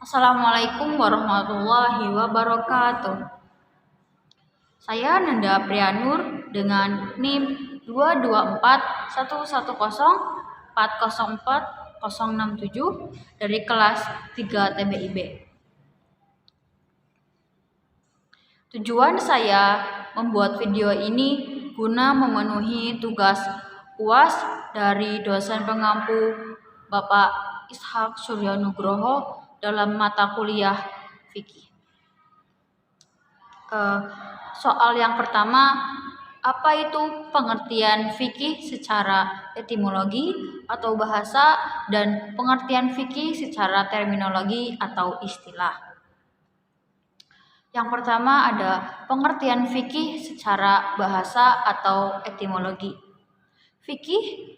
Assalamualaikum warahmatullahi wabarakatuh. Saya Nanda Priyanur dengan NIM 2241104040067 dari kelas 3 TBIB. Tujuan saya membuat video ini guna memenuhi tugas UAS dari dosen pengampu Bapak Ishak Suryanugroho dalam mata kuliah fikih. Soal yang pertama, apa itu pengertian fikih secara etimologi atau bahasa dan pengertian fikih secara terminologi atau istilah? Yang pertama ada pengertian fikih secara bahasa atau etimologi. Fikih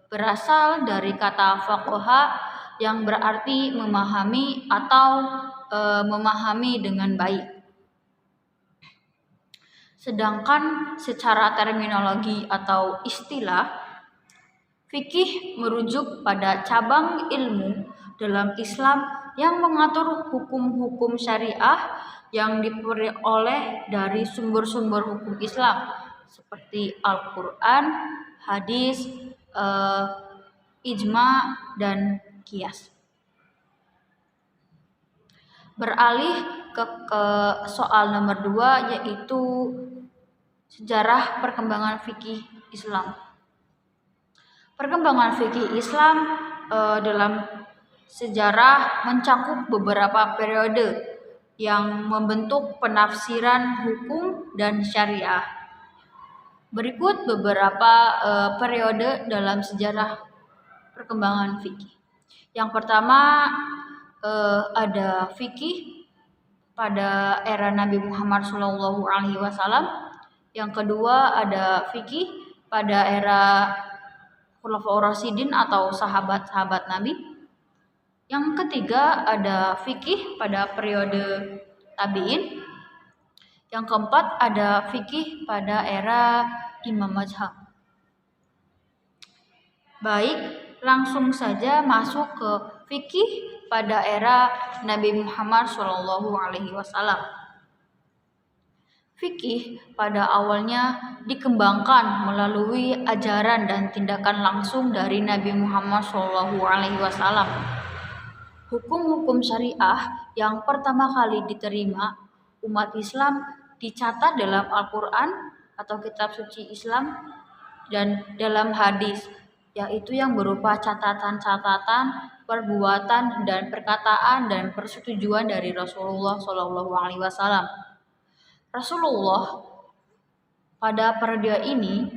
berasal dari kata faqaha yang berarti memahami atau memahami dengan baik. Sedangkan secara terminologi atau istilah, fikih merujuk pada cabang ilmu dalam Islam yang mengatur hukum-hukum syariah yang diperoleh dari sumber-sumber hukum Islam seperti Al-Quran, hadis, ijma, dan qiyas. Beralih ke soal nomor 2, yaitu sejarah perkembangan fikih Islam. Perkembangan fikih Islam dalam sejarah mencakup beberapa periode yang membentuk penafsiran hukum dan syariah. Berikut beberapa periode dalam sejarah perkembangan fikih. Yang pertama ada fikih pada era Nabi Muhammad SAW. Yang kedua ada fikih pada era Khulafaur Rasyidin atau sahabat-sahabat Nabi. Yang ketiga ada fikih pada periode tabi'in. Yang keempat ada fikih pada era Imam Mazhab. Baik, langsung saja masuk ke fikih pada era Nabi Muhammad SAW. Fikih pada awalnya dikembangkan melalui ajaran dan tindakan langsung dari Nabi Muhammad SAW. Hukum-hukum syariah yang pertama kali diterima umat Islam dicatat dalam Al-Quran atau kitab suci Islam dan dalam hadis, yaitu yang berupa catatan-catatan, perbuatan dan perkataan dan persetujuan dari Rasulullah SAW. Rasulullah pada periode ini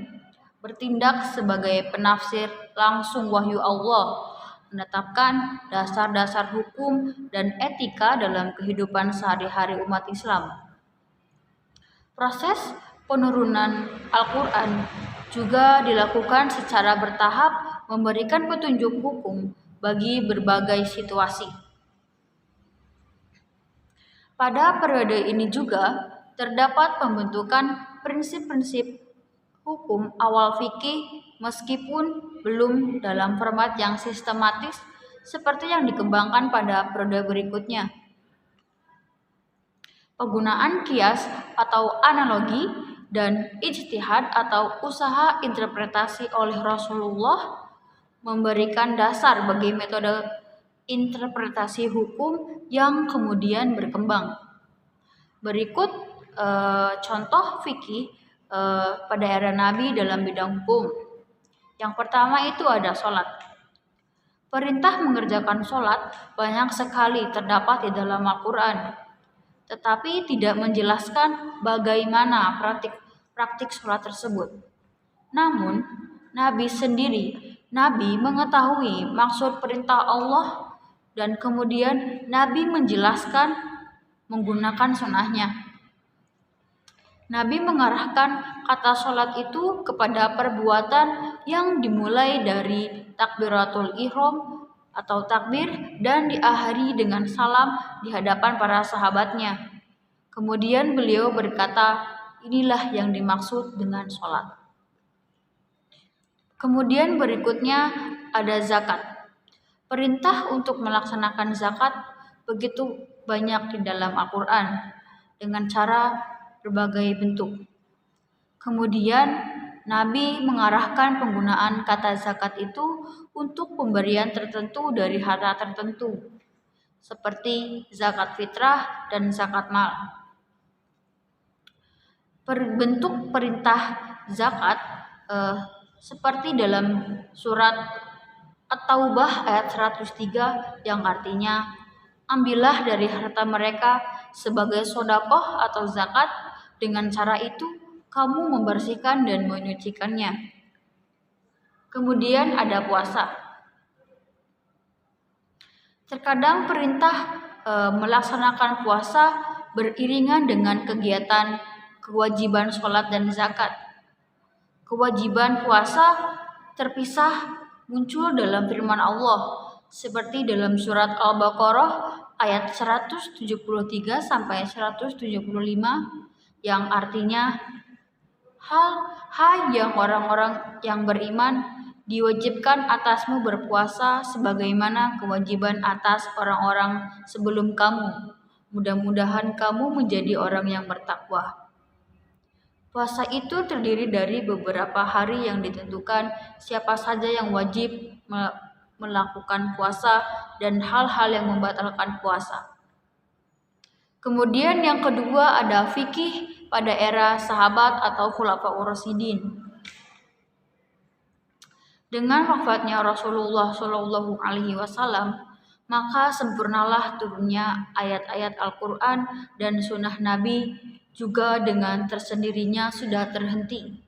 bertindak sebagai penafsir langsung wahyu Allah, menetapkan dasar-dasar hukum dan etika dalam kehidupan sehari-hari umat Islam. Proses penurunan Al-Quran juga dilakukan secara bertahap, memberikan petunjuk hukum bagi berbagai situasi. Pada periode ini juga terdapat pembentukan prinsip-prinsip hukum awal fikih meskipun belum dalam format yang sistematis seperti yang dikembangkan pada periode berikutnya. Penggunaan qiyas atau analogi dan ijtihad atau usaha interpretasi oleh Rasulullah memberikan dasar bagi metode interpretasi hukum yang kemudian berkembang. Berikut contoh fikih pada era Nabi dalam bidang hukum. Yang pertama itu ada sholat. Perintah mengerjakan sholat banyak sekali terdapat di dalam Al-Quran, tetapi tidak menjelaskan bagaimana praktik sholat tersebut. Namun, Nabi mengetahui maksud perintah Allah dan kemudian Nabi menjelaskan menggunakan sunnahnya. Nabi mengarahkan kata sholat itu kepada perbuatan yang dimulai dari takbiratul ihram atau takbir dan diakhiri dengan salam di hadapan para sahabatnya. Kemudian beliau berkata, inilah yang dimaksud dengan sholat. Kemudian berikutnya ada zakat. Perintah untuk melaksanakan zakat begitu banyak di dalam Al-Quran dengan cara berbagai bentuk. Kemudian Nabi mengarahkan penggunaan kata zakat itu untuk pemberian tertentu dari harta tertentu, seperti zakat fitrah dan zakat mal. Bentuk perintah zakat seperti dalam surat At-Taubah ayat 103 yang artinya, ambillah dari harta mereka sebagai sodakoh atau zakat, dengan cara itu kamu membersihkan dan menyucikannya. Kemudian ada puasa. Terkadang perintah melaksanakan puasa beriringan dengan kegiatan kewajiban sholat dan zakat. Kewajiban puasa terpisah muncul dalam firman Allah seperti dalam surat Al-Baqarah ayat 173 sampai 175 yang artinya, hai yang orang-orang yang beriman, diwajibkan atasmu berpuasa sebagaimana kewajiban atas orang-orang sebelum kamu. Mudah-mudahan kamu menjadi orang yang bertakwa. Puasa itu terdiri dari beberapa hari yang ditentukan siapa saja yang wajib melakukan puasa dan hal-hal yang membatalkan puasa. Kemudian yang kedua ada fikih pada era sahabat atau khulafaur rasyidin. Dengan wafatnya Rasulullah Shallallahu Alaihi Wasallam, maka sempurnalah turunnya ayat-ayat Al-Quran dan sunnah Nabi, juga dengan tersendirinya sudah terhenti.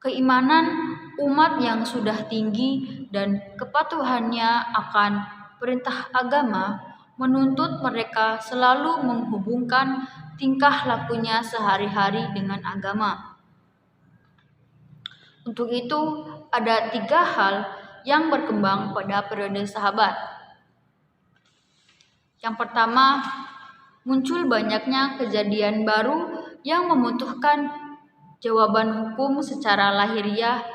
Keimanan umat yang sudah tinggi dan kepatuhannya akan perintah agama menuntut mereka selalu menghubungkan tingkah lakunya sehari-hari dengan agama. Untuk itu ada 3 hal yang berkembang pada periode sahabat. Yang pertama, muncul banyaknya kejadian baru yang membutuhkan jawaban hukum secara lahiriah,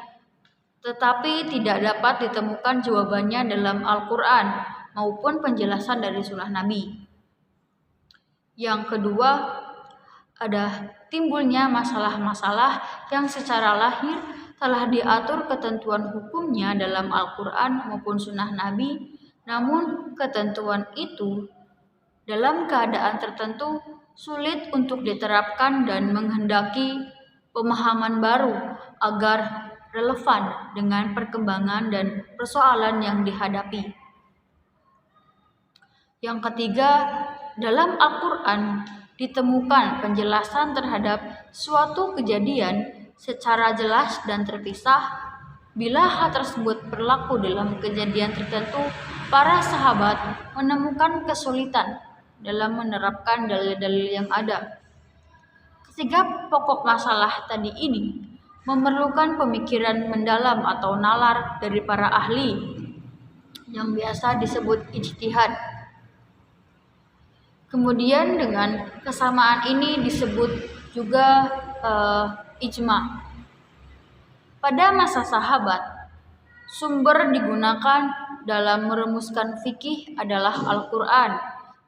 tetapi tidak dapat ditemukan jawabannya dalam Al-Quran maupun penjelasan dari sunnah Nabi. Yang kedua, ada timbulnya masalah-masalah yang secara lahir telah diatur ketentuan hukumnya dalam Al-Quran maupun sunnah Nabi, namun ketentuan itu dalam keadaan tertentu sulit untuk diterapkan dan menghendaki pemahaman baru agar relevan dengan perkembangan dan persoalan yang dihadapi. Yang ketiga, dalam Al-Quran ditemukan penjelasan terhadap suatu kejadian secara jelas dan terpisah. Bila hal tersebut berlaku dalam kejadian tertentu, para sahabat menemukan kesulitan dalam menerapkan dalil-dalil yang ada. Ketiga pokok masalah tadi ini memerlukan pemikiran mendalam atau nalar dari para ahli yang biasa disebut ijtihad. Kemudian dengan kesamaan ini disebut juga ijma. Pada masa sahabat, sumber digunakan dalam merumuskan fikih adalah Al-Quran,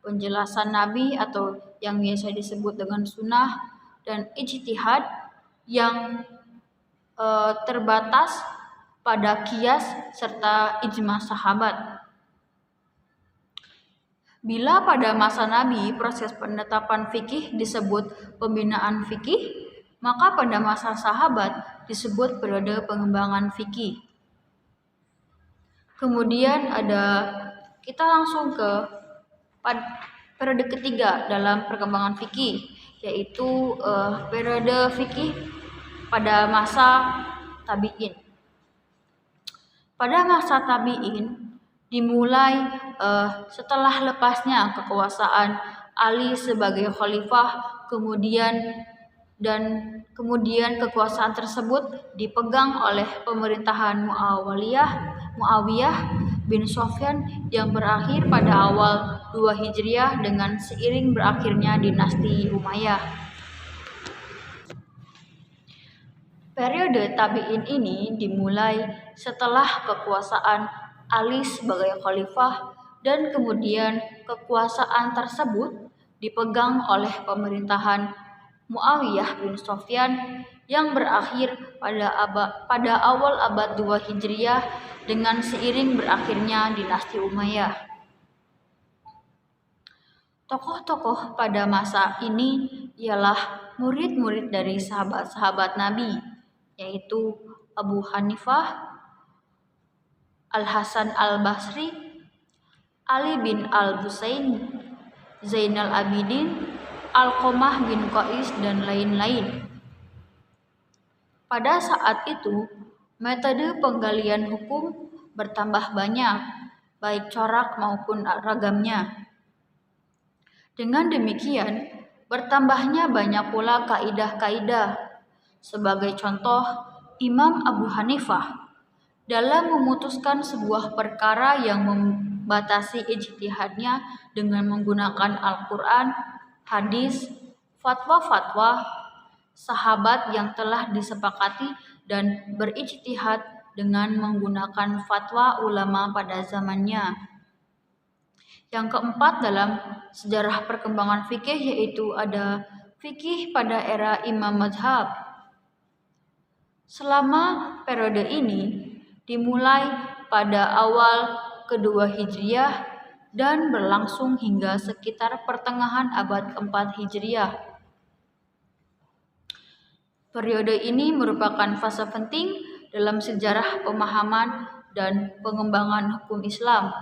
penjelasan Nabi atau yang biasa disebut dengan sunnah, dan ijtihad yang terbatas pada qiyas serta ijma sahabat. Bila pada masa Nabi proses penetapan fikih disebut pembinaan fikih, maka pada masa sahabat disebut periode pengembangan fikih. Kemudian kita langsung ke periode ketiga dalam perkembangan fikih, yaitu periode fikih pada masa tabi'in. Pada masa tabi'in dimulai setelah lepasnya kekuasaan Ali sebagai khalifah, kemudian kekuasaan tersebut dipegang oleh pemerintahan Muawiyah bin Sufyan yang berakhir pada awal 2 Hijriah dengan seiring berakhirnya dinasti Umayyah. Periode tabi'in ini dimulai setelah kekuasaan Ali sebagai khalifah, dan kemudian kekuasaan tersebut dipegang oleh pemerintahan Muawiyah bin Sofyan yang berakhir pada awal abad 2 Hijriah dengan seiring berakhirnya dinasti Umayyah. Tokoh-tokoh pada masa ini ialah murid-murid dari sahabat-sahabat Nabi, yaitu Abu Hanifah, Al-Hasan Al-Basri, Ali bin Al-Husain, Zainal Abidin, Alqamah bin Qais, dan lain-lain. Pada saat itu, metode penggalian hukum bertambah banyak, baik corak maupun ragamnya. Dengan demikian, bertambahnya banyak pula kaidah-kaidah. Sebagai contoh, Imam Abu Hanifah dalam memutuskan sebuah perkara yang membatasi ijtihadnya dengan menggunakan Al-Quran, hadis, fatwa-fatwa sahabat yang telah disepakati dan berijtihad dengan menggunakan fatwa ulama pada zamannya. Yang keempat dalam sejarah perkembangan fikih yaitu ada fikih pada era Imam Mazhab. Selama periode ini dimulai pada awal kedua Hijriah dan berlangsung hingga sekitar pertengahan abad keempat Hijriah. Periode ini merupakan fase penting dalam sejarah pemahaman dan pengembangan hukum Islam.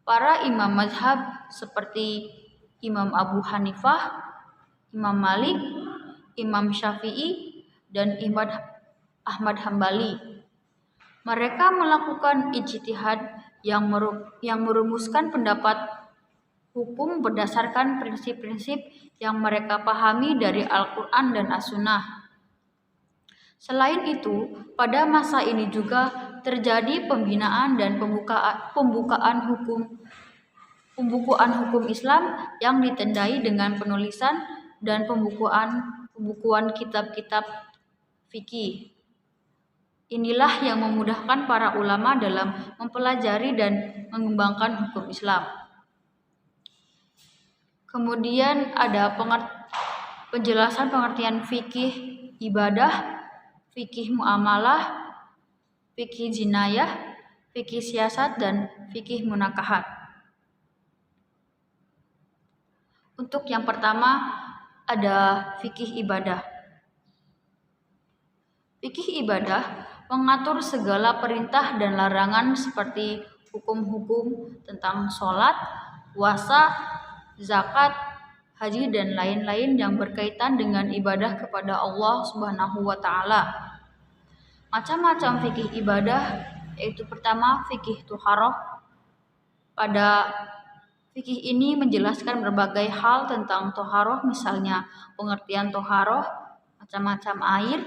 Para imam mazhab seperti Imam Abu Hanifah, Imam Malik, Imam Syafi'i, dan Imam Ahmad Hambali. Mereka melakukan ijtihad yang merumuskan pendapat hukum berdasarkan prinsip-prinsip yang mereka pahami dari Al-Quran dan As-Sunnah. Selain itu, pada masa ini juga terjadi pembinaan dan pembukuan hukum Islam yang ditandai dengan penulisan dan pembukuan kitab-kitab fikih. Inilah yang memudahkan para ulama dalam mempelajari dan mengembangkan hukum Islam. Kemudian ada penjelasan pengertian fikih ibadah, fikih muamalah, fikih jinayah, fikih siasat, dan fikih munakahat. Untuk yang pertama ada fikih ibadah. Fikih ibadah mengatur segala perintah dan larangan seperti hukum-hukum tentang sholat, puasa, zakat, haji, dan lain-lain yang berkaitan dengan ibadah kepada Allah Subhanahu wa Ta'ala. Macam-macam fikih ibadah, yaitu pertama fikih tuharoh. Pada fikih ini menjelaskan berbagai hal tentang toharoh, misalnya pengertian toharoh, macam-macam air,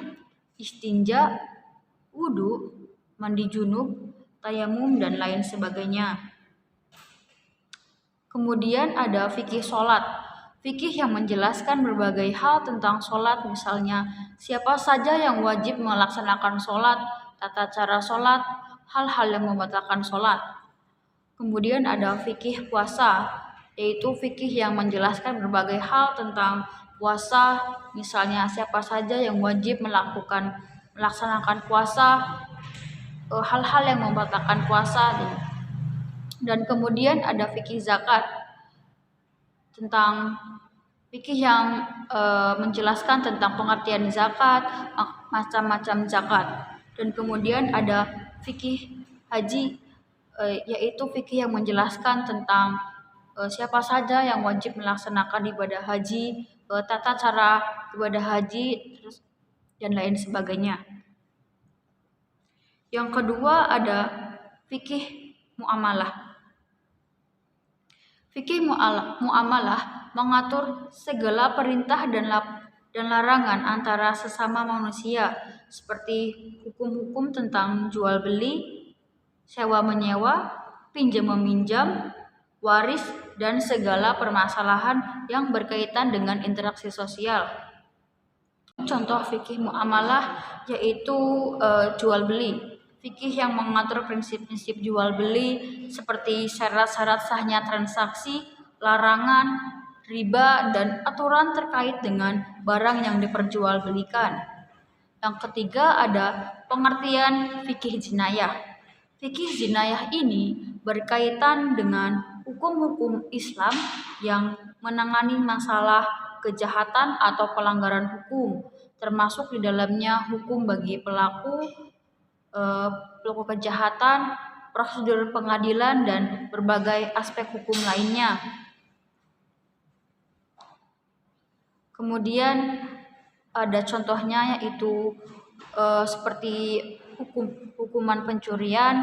istinja, wudu, mandi junub, tayamum, dan lain sebagainya. Kemudian ada fikih sholat. Fikih yang menjelaskan berbagai hal tentang sholat, misalnya siapa saja yang wajib melaksanakan sholat, tata cara sholat, hal-hal yang membatalkan sholat. Kemudian ada fikih puasa, yaitu fikih yang menjelaskan berbagai hal tentang puasa, misalnya siapa saja yang wajib melaksanakan puasa, hal-hal yang membatalkan puasa. Dan kemudian ada fikih zakat, tentang fikih yang menjelaskan tentang pengertian zakat, macam-macam zakat. Dan kemudian ada fikih haji, yaitu fikih yang menjelaskan tentang siapa saja yang wajib melaksanakan ibadah haji, tata cara ibadah haji, dan lain sebagainya. Yang kedua ada fikih muamalah. Fikih muamalah mengatur segala perintah dan larangan antara sesama manusia, seperti hukum-hukum tentang jual beli, sewa menyewa, pinjam meminjam, waris, dan segala permasalahan yang berkaitan dengan interaksi sosial. Contoh fikih muamalah yaitu jual beli. Fikih yang mengatur prinsip-prinsip jual beli seperti syarat-syarat sahnya transaksi, larangan, riba, dan aturan terkait dengan barang yang diperjualbelikan. Yang ketiga ada pengertian fikih jinayah. Fikih jinayah ini berkaitan dengan hukum-hukum Islam yang menangani masalah kejahatan atau pelanggaran hukum, termasuk di dalamnya hukum bagi pelaku kejahatan, prosedur pengadilan, dan berbagai aspek hukum lainnya. Kemudian ada contohnya yaitu seperti hukuman pencurian,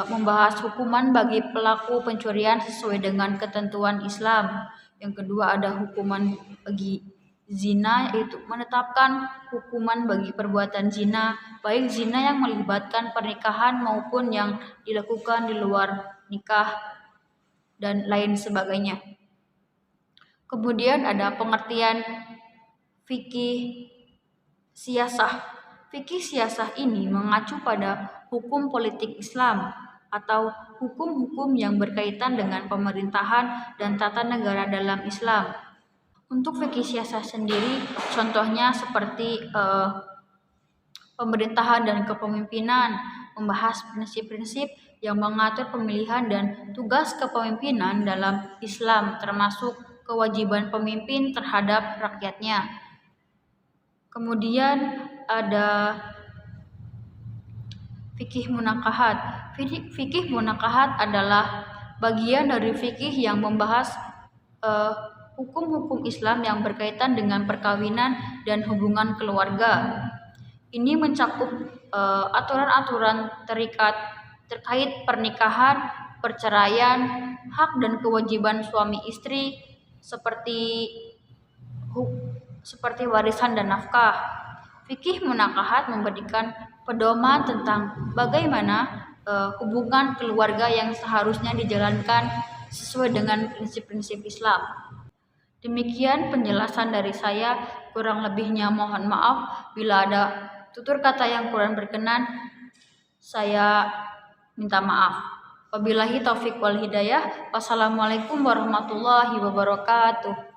membahas hukuman bagi pelaku pencurian sesuai dengan ketentuan Islam. Yang kedua ada hukuman bagi zina, yaitu menetapkan hukuman bagi perbuatan zina, baik zina yang melibatkan pernikahan maupun yang dilakukan di luar nikah dan lain sebagainya. Kemudian ada pengertian fikih siyasah. Fikih siyasah ini mengacu pada hukum politik Islam atau hukum-hukum yang berkaitan dengan pemerintahan dan tata negara dalam Islam. Untuk fikih siyasah sendiri, contohnya seperti pemerintahan dan kepemimpinan, membahas prinsip-prinsip yang mengatur pemilihan dan tugas kepemimpinan dalam Islam, termasuk kewajiban pemimpin terhadap rakyatnya. Kemudian ada fikih munakahat. Fikih munakahat adalah bagian dari fikih yang membahas hukum-hukum Islam yang berkaitan dengan perkawinan dan hubungan keluarga. Ini mencakup aturan-aturan terkait pernikahan, perceraian, hak dan kewajiban suami istri seperti warisan dan nafkah. Fikih munakahat memberikan pedoman tentang bagaimana hubungan keluarga yang seharusnya dijalankan sesuai dengan prinsip-prinsip Islam. Demikian penjelasan dari saya, kurang lebihnya mohon maaf. Bila ada tutur kata yang kurang berkenan, saya minta maaf. Wabillahi taufik wal hidayah. Wassalamualaikum warahmatullahi wabarakatuh.